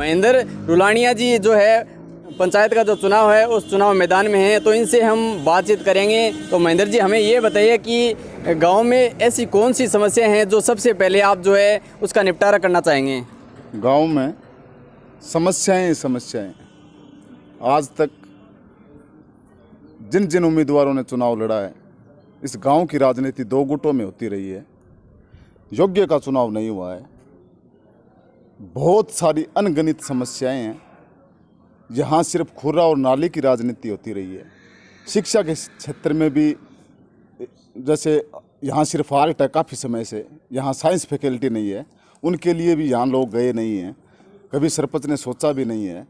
महेंद्र रुलानिया जी जो है पंचायत का जो चुनाव है उस चुनाव मैदान में हैं, तो इनसे हम बातचीत करेंगे। तो महेंद्र जी हमें ये बताइए कि गांव में ऐसी कौन सी समस्या हैं जो सबसे पहले आप जो है उसका निपटारा करना चाहेंगे? गांव में समस्याएं आज तक जिन जिन उम्मीदवारों ने चुनाव लड़ा है, इस गांव की राजनीति दो गुटों में होती रही है। योग्य का चुनाव नहीं हुआ है। बहुत सारी अनगिनत समस्याएं हैं। यहाँ सिर्फ खुर्रा और नाली की राजनीति होती रही है। शिक्षा के क्षेत्र में भी जैसे यहाँ सिर्फ आर्ट है, काफ़ी समय से यहाँ साइंस फैकल्टी नहीं है, उनके लिए भी यहाँ लोग गए नहीं हैं। कभी सरपंच ने सोचा भी नहीं है।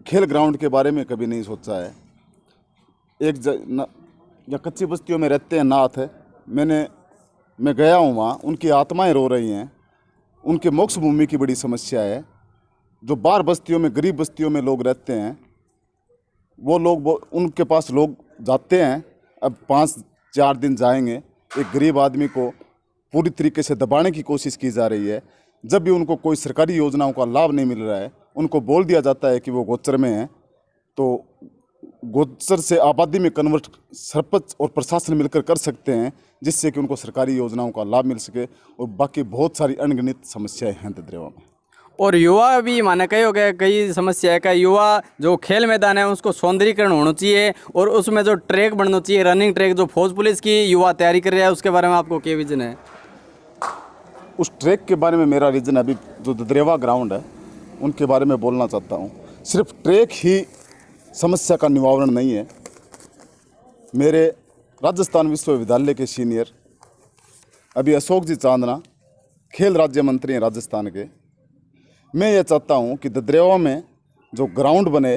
खेल ग्राउंड के बारे में कभी नहीं सोचा है। या कच्ची बस्तियों में रहते हैं नाथ है, मैं गया हूँ वहाँ, उनकी आत्माएं रो रही हैं। उनके मोक्ष भूमि की बड़ी समस्या है। जो बाहर बस्तियों में, गरीब बस्तियों में लोग रहते हैं, उनके पास लोग जाते हैं। अब 5-4 दिन जाएंगे। एक गरीब आदमी को पूरी तरीके से दबाने की कोशिश की जा रही है। जब भी उनको कोई सरकारी योजनाओं का लाभ नहीं मिल रहा है, उनको बोल दिया जाता है कि वो गोचर में है, तो गोचर से आबादी में कन्वर्ट सरपंच और प्रशासन मिलकर कर सकते हैं, जिससे कि उनको सरकारी योजनाओं का लाभ मिल सके। और बाकी बहुत सारी अनगिनत समस्याएं हैं ददरेवा में। और युवा भी माने कई समस्या है। युवा जो खेल मैदान है उसको सौंदर्यीकरण होना चाहिए, और उसमें जो ट्रैक बनना चाहिए, रनिंग ट्रैक जो फौज पुलिस की युवा तैयारी कर रहा है, उसके बारे में आपको क्या विजन है? उस ट्रैक के बारे में मेरा रीजन अभी जो ददरेवा ग्राउंड है उनके बारे में बोलना चाहता हूँ। सिर्फ ट्रैक ही समस्या का निवारण नहीं है। मेरे राजस्थान विश्वविद्यालय के सीनियर अभी अशोक जी चांदना खेल राज्य मंत्री हैं राजस्थान के। मैं ये चाहता हूँ कि ददरेवा में जो ग्राउंड बने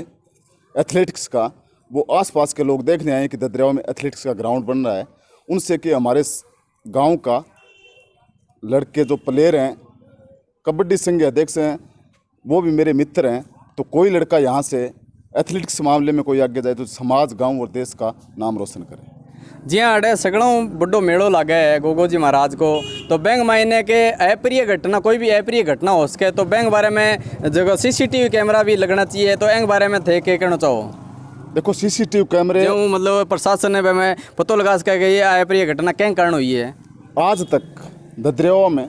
एथलेटिक्स का, वो आसपास के लोग देखने आए कि ददरेवा में एथलेटिक्स का ग्राउंड बन रहा है। उनसे कि हमारे गांव का लड़के जो प्लेयर हैं, कबड्डी संघ अध्यक्ष हैं, वो भी मेरे मित्र हैं। तो कोई लड़का यहाँ से एथलेटिक्स मामले में कोई आगे जाए तो समाज, गांव और देश का नाम रोशन करे। जी हाँ, अड़े सगड़ों बड़ो मेड़ो लागे है गोगो जी महाराज को। तो बैंक मायने के अप्रिय घटना, कोई भी अप्रिय घटना हो सके, तो बैंक बारे में जगह CCTV कैमरा भी लगना चाहिए। तो एंग बारे में थे के कहना चाहो? देखो CCTV कैमरे जो मतलब प्रशासन ने मैं पतो लगा सका कि ये अप्रिय घटना क्या कारण हुई है। आज तक ददरेवा में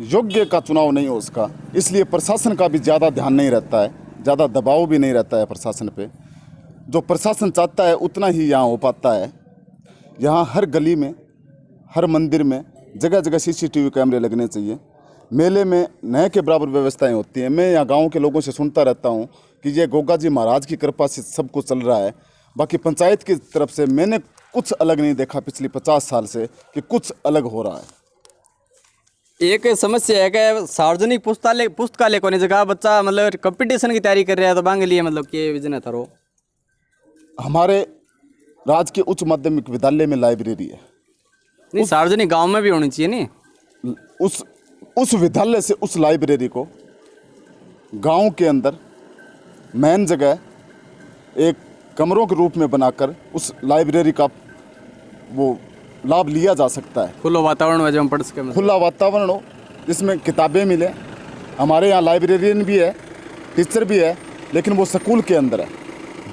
योग्य का चुनाव नहीं हो उसका, इसलिए प्रशासन का भी ज़्यादा ध्यान नहीं रहता है, ज़्यादा दबाव भी नहीं रहता है प्रशासन पे। जो प्रशासन चाहता है उतना ही यहाँ हो पाता है। यहाँ हर गली में, हर मंदिर में जगह जगह CCTV कैमरे लगने चाहिए। मेले में नए के बराबर व्यवस्थाएं होती हैं। मैं यहाँ गांव के लोगों से सुनता रहता हूँ कि ये गोगा जी महाराज की कृपा से सब कुछ चल रहा है। बाकी पंचायत की तरफ से मैंने कुछ अलग नहीं देखा पिछली 50 साल से कि कुछ अलग हो रहा है। एक समस्या है कि सार्वजनिक पुस्तकालय कोने जगह बच्चा मतलब कंपटीशन की तैयारी कर रहा है, तो बांग लिए मतलब कि विजन है थारो? हमारे राजकीय उच्च माध्यमिक विद्यालय में लाइब्रेरी है। नहीं, सार्वजनिक गांव में भी होनी चाहिए। नहीं, उस विद्यालय से उस लाइब्रेरी को गांव के अंदर मेन जगह एक कमरों के रूप में बनाकर उस लाइब्रेरी का वो लाभ लिया जा सकता है। खुला वातावरण में जब हम पढ़ सके, खुला वातावरण हो जिसमें किताबें मिले। हमारे यहाँ लाइब्रेरियन भी है, टीचर भी है, लेकिन वो स्कूल के अंदर है।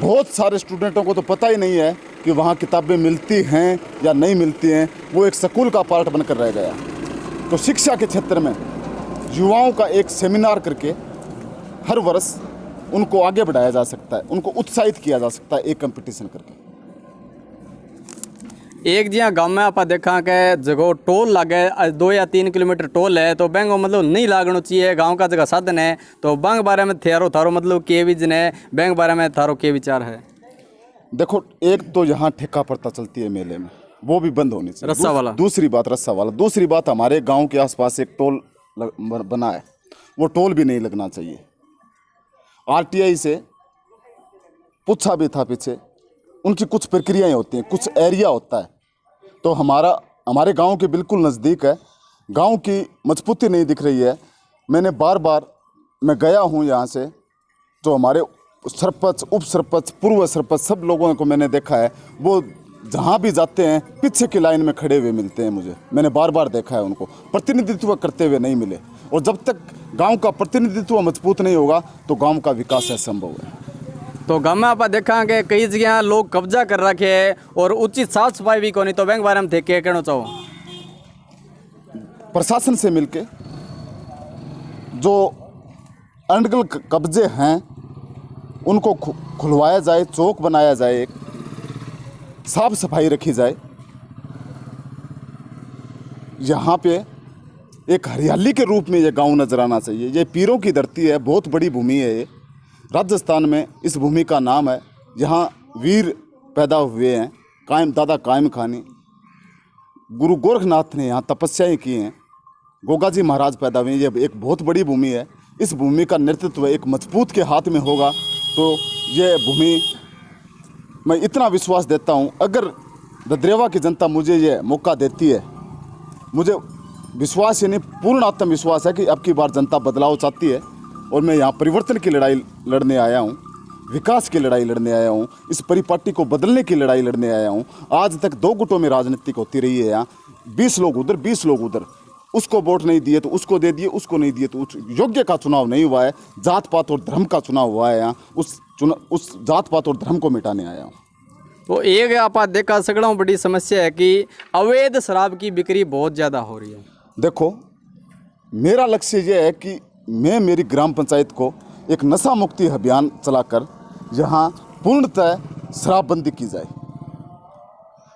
बहुत सारे स्टूडेंटों को तो पता ही नहीं है कि वहाँ किताबें मिलती हैं या नहीं मिलती हैं। वो एक स्कूल का पार्ट बनकर रह गया। तो शिक्षा के क्षेत्र में युवाओं का एक सेमिनार करके हर वर्ष उनको आगे बढ़ाया जा सकता है, उनको उत्साहित किया जा सकता है एक कंपटीशन करके। एक जिया गाँव में आप देखा कि जगह टोल लागे 2 या 3 किलोमीटर टोल है, तो बैंक मतलब नहीं लागना चाहिए। गांव का जगह साधन है, तो बैंक बारे में थारो मतलब के विजन है, बैंक बारे में थारो के विचार है? देखो, एक तो यहाँ ठेका पड़ता चलती है मेले में, वो भी बंद होनी चाहिए। रस्सा वाला। दूसरी बात रस्सा वाला। दूसरी बात, हमारे गांव के आसपास एक टोल बना है, वो टोल भी नहीं लगना चाहिए। RTI से पूछा भी था पीछे, उनकी कुछ प्रक्रियाएं होती हैं, कुछ एरिया होता है। तो हमारे गांव के बिल्कुल नज़दीक है। गांव की मजबूती नहीं दिख रही है। मैंने बार मैं गया हूं यहाँ से, तो हमारे सरपंच, उप सरपंच, पूर्व सरपंच सब लोगों को मैंने देखा है। वो जहाँ भी जाते हैं पीछे की लाइन में खड़े हुए मिलते हैं मुझे। मैंने बार देखा है, उनको प्रतिनिधित्व करते हुए नहीं मिले। और जब तक गांव का प्रतिनिधित्व मजबूत नहीं होगा तो गांव का विकास असंभव है। तो गाँव में आप देखा कि कई जगह लोग कब्जा कर रखे है और उचित साफ सफाई भी कोनी, तो बैंक बारे में थे क्या कहना चाहो? प्रशासन से मिलके जो अनर्गल कब्जे हैं उनको खुलवाया जाए, चौक बनाया जाए, एक साफ सफाई रखी जाए, यहाँ पे एक हरियाली के रूप में ये गांव नजर आना चाहिए। ये पीरों की धरती है, बहुत बड़ी भूमि है ये राजस्थान में। इस भूमि का नाम है, यहाँ वीर पैदा हुए हैं, दादा कायम खानी, गुरु गोरखनाथ ने यहाँ तपस्याएं की हैं, गोगा जी महाराज पैदा हुए। ये एक बहुत बड़ी भूमि है। इस भूमि का नेतृत्व एक मजबूत के हाथ में होगा तो ये भूमि, मैं इतना विश्वास देता हूँ, अगर ददरेवा की जनता मुझे ये मौका देती है, मुझे विश्वास यानी पूर्ण आत्मविश्वास है कि अब की बार जनता बदलाव चाहती है और मैं यहाँ परिवर्तन की लड़ाई लड़ने आया हूँ, विकास की लड़ाई लड़ने आया हूँ, इस परिपाटी को बदलने की लड़ाई लड़ने आया हूँ। आज तक 2 गुटों में राजनीति होती रही है यहाँ, 20 लोग उधर 20 लोग उधर, उसको वोट नहीं दिए तो उसको दे दिए, उसको नहीं दिए तो योग्य का चुनाव नहीं हुआ है। जात पात और धर्म का चुनाव हुआ है यहाँ, उस जात पात और धर्म को मिटाने आया हूँ। तो एक आप देखा सगड़ा बड़ी समस्या है कि अवैध शराब की बिक्री बहुत ज़्यादा हो रही है। देखो, मेरा लक्ष्य ये है कि मैं मेरी ग्राम पंचायत को एक नशा मुक्ति अभियान चलाकर यहाँ पूर्णतः शराबबंदी की जाए।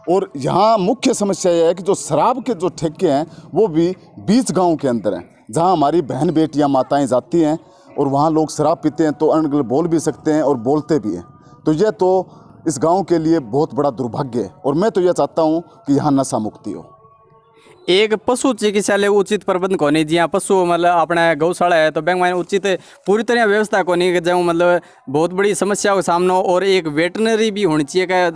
और यहाँ मुख्य समस्या यह है कि जो शराब के जो ठेके हैं वो भी बीच गांव के अंदर हैं, जहाँ हमारी बहन बेटियाँ माताएं जाती हैं और वहाँ लोग शराब पीते हैं तो अनर्गल बोल भी सकते हैं और बोलते भी हैं। तो यह तो इस गांव के लिए बहुत बड़ा दुर्भाग्य है और मैं तो यह चाहता हूँ कि यहाँ नशा मुक्ति हो। एक पशु चिकित्सालय उचित प्रबंध को नहीं, जहाँ पशु मतलब अपना गौशाला है तो बैंक में उचित पूरी तरह व्यवस्था को नहीं, जहाँ मतलब बहुत बड़ी समस्या का सामना। और एक वेटनरी भी होनी चाहिए का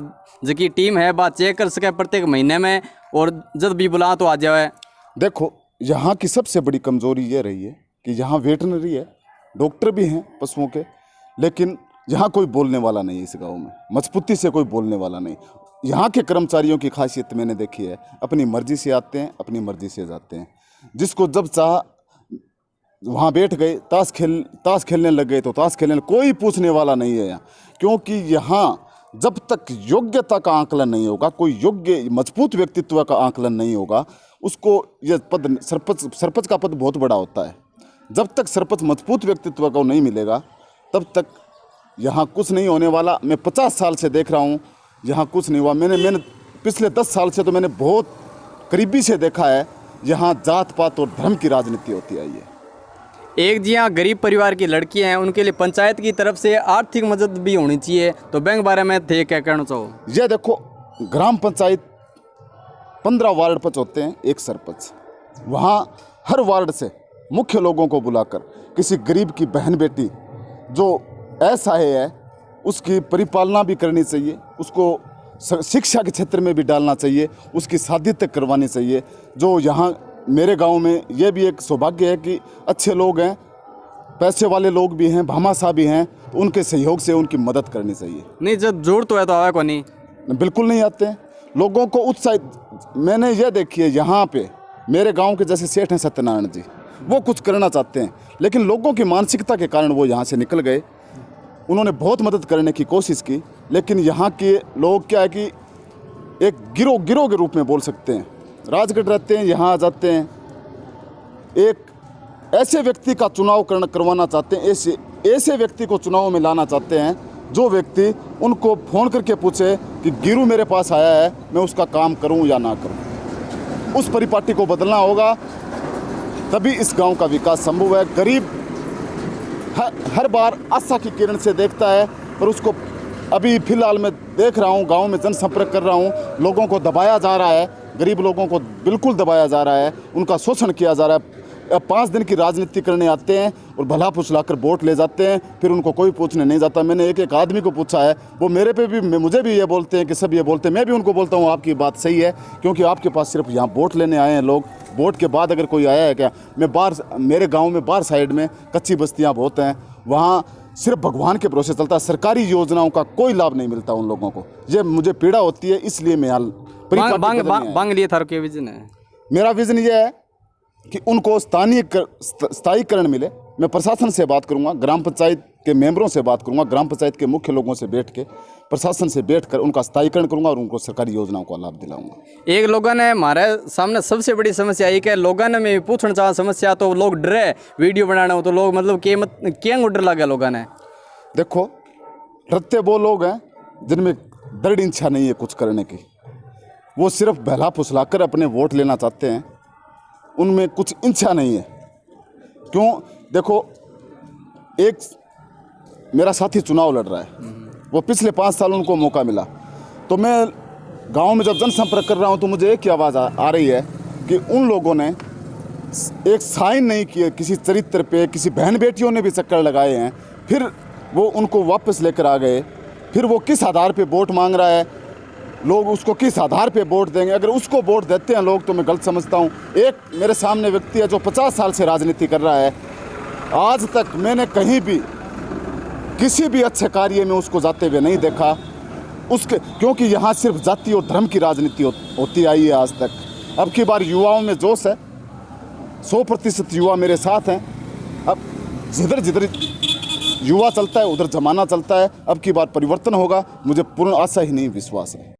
जिसकी टीम है बात चेक कर सके प्रत्येक महीने में और जब भी बुला तो आ जाए। देखो, यहाँ की सबसे बड़ी कमजोरी ये रही है कि यहाँ वेटनरी है, डॉक्टर भी हैं पशुओं के, लेकिन यहाँ कोई बोलने वाला नहीं है। इस गाँव में मजबूती से कोई बोलने वाला नहीं। यहाँ के कर्मचारियों की खासियत मैंने देखी है, अपनी मर्जी से आते हैं, अपनी मर्जी से जाते हैं। जिसको जब चाह वहाँ बैठ गए, ताश खेलने लग गए तो ताश खेलने, कोई पूछने वाला नहीं है यहाँ। क्योंकि यहाँ जब तक योग्यता का आंकलन नहीं होगा, कोई योग्य मजबूत व्यक्तित्व का आंकलन नहीं होगा, उसको यह पद सरपंच का पद बहुत बड़ा होता है। जब तक सरपंच मजबूत व्यक्तित्व को नहीं मिलेगा तब तक यहाँ कुछ नहीं होने वाला। मैं 50 साल से देख रहा हूँ, यहाँ कुछ नहीं हुआ। मैंने पिछले 10 साल से तो मैंने बहुत करीबी से देखा है, यहाँ जात पात और धर्म की राजनीति होती आई है। एक जहाँ गरीब परिवार की लड़कियाँ हैं उनके लिए पंचायत की तरफ से आर्थिक मदद भी होनी चाहिए, तो बैंक बारे में थे क्या कहना चाहो? ये देखो, ग्राम पंचायत 15 वार्ड पंच होते हैं, एक सरपंच। वहाँ हर वार्ड से मुख्य लोगों को बुलाकर किसी गरीब की बहन बेटी जो असहाय है उसकी परिपालना भी करनी चाहिए, उसको शिक्षा के क्षेत्र में भी डालना चाहिए, उसकी शादी तक करवानी चाहिए। जो यहाँ मेरे गांव में ये भी एक सौभाग्य है कि अच्छे लोग हैं, पैसे वाले लोग भी हैं, भामाशाह भी हैं, तो उनके सहयोग से उनकी मदद करनी चाहिए। नहीं, जब जोड़ तो है तो आवे को नहीं, बिल्कुल नहीं आते हैं। लोगों को उत्साहित मैंने ये देखी है, यहाँ पे मेरे गाँव के जैसे सेठ हैं सत्यनारायण जी, वो कुछ करना चाहते हैं लेकिन लोगों की मानसिकता के कारण वो यहाँ से निकल गए। उन्होंने बहुत मदद करने की कोशिश की, लेकिन यहाँ के लोग क्या है कि एक गिरोह के रूप में बोल सकते हैं, राजगढ़ रहते हैं, यहाँ आ जाते हैं, एक ऐसे व्यक्ति का चुनाव करवाना चाहते हैं, ऐसे व्यक्ति को चुनाव में लाना चाहते हैं जो व्यक्ति उनको फ़ोन करके पूछे कि गिरू मेरे पास आया है, मैं उसका काम करूं या ना करूं। उस परिपाटी को बदलना होगा, तभी इस गांव का विकास संभव है। गरीब हर बार आशा की किरण से देखता है, पर उसको अभी फिलहाल मैं देख रहा हूँ, गांव में जनसंपर्क कर रहा हूँ, लोगों को दबाया जा रहा है, गरीब लोगों को बिल्कुल दबाया जा रहा है, उनका शोषण किया जा रहा है। 5 दिन की राजनीति करने आते हैं और भला फुसलाकर वोट ले जाते हैं, फिर उनको कोई पूछने नहीं जाता। मैंने एक आदमी को पूछा है, वो मेरे पे भी मुझे भी ये बोलते हैं कि सब ये बोलते हैं, मैं भी उनको बोलता हूँ आपकी बात सही है, क्योंकि आपके पास सिर्फ यहाँ वोट लेने आए हैं लोग, वोट के बाद अगर कोई आया है क्या? मैं मेरे गाँव में बाहर साइड में कच्ची बस्तियाँ बहुत हैं, वहाँ सिर्फ भगवान के भरोसे चलता है, सरकारी योजनाओं का कोई लाभ नहीं मिलता उन लोगों को। ये मुझे पीड़ा होती है, इसलिए मैं बांग लिए थारो के विजन है। मेरा विजन ये है कि उनको स्थायीकरण मिले। मैं प्रशासन से बात करूंगा, ग्राम पंचायत के मेंबरों से बात करूंगा, ग्राम पंचायत के मुख्य लोगों से बैठ के, प्रशासन से बैठकर उनका स्थायीकरण करूंगा और उनको सरकारी योजनाओं का लाभ दिलाऊंगा। एक लोगों ने हमारे सामने सबसे बड़ी समस्या ये कि लोगों ने मैं पूछना चाहा समस्या, तो लोग डरे वीडियो बनाना हो, तो लोग मतलब क्या डर लगा लोगों ने? देखो, नृत्य वो लोग हैं जिनमें दृढ़ इच्छा नहीं है कुछ करने की, वो सिर्फ बहला फुसलाकर अपने वोट लेना चाहते हैं, उनमें कुछ इच्छा नहीं है। क्यों? देखो, एक मेरा साथी चुनाव लड़ रहा है, वो पिछले 5 साल उनको मौका मिला, तो मैं गांव में जब जनसंपर्क कर रहा हूं तो मुझे एक ही आवाज़ आ रही है कि उन लोगों ने एक साइन नहीं किए किसी चरित्र पे, किसी बहन बेटियों ने भी चक्कर लगाए हैं, फिर वो उनको वापस लेकर आ गए। फिर वो किस आधार पे वोट मांग रहा है, लोग उसको किस आधार पे वोट देंगे? अगर उसको वोट देते हैं लोग तो मैं गलत समझता हूँ। एक मेरे सामने व्यक्ति है जो 50 साल से राजनीति कर रहा है, आज तक मैंने कहीं भी किसी भी अच्छे कार्य में उसको जाते हुए नहीं देखा उसके, क्योंकि यहाँ सिर्फ जाति और धर्म की राजनीति होती आई है आज तक। अब की बार युवाओं में जोश है, 100% युवा मेरे साथ हैं। अब जिधर जिधर युवा चलता है उधर जमाना चलता है। अब की बार परिवर्तन होगा, मुझे पूर्ण आशा ही नहीं विश्वास है।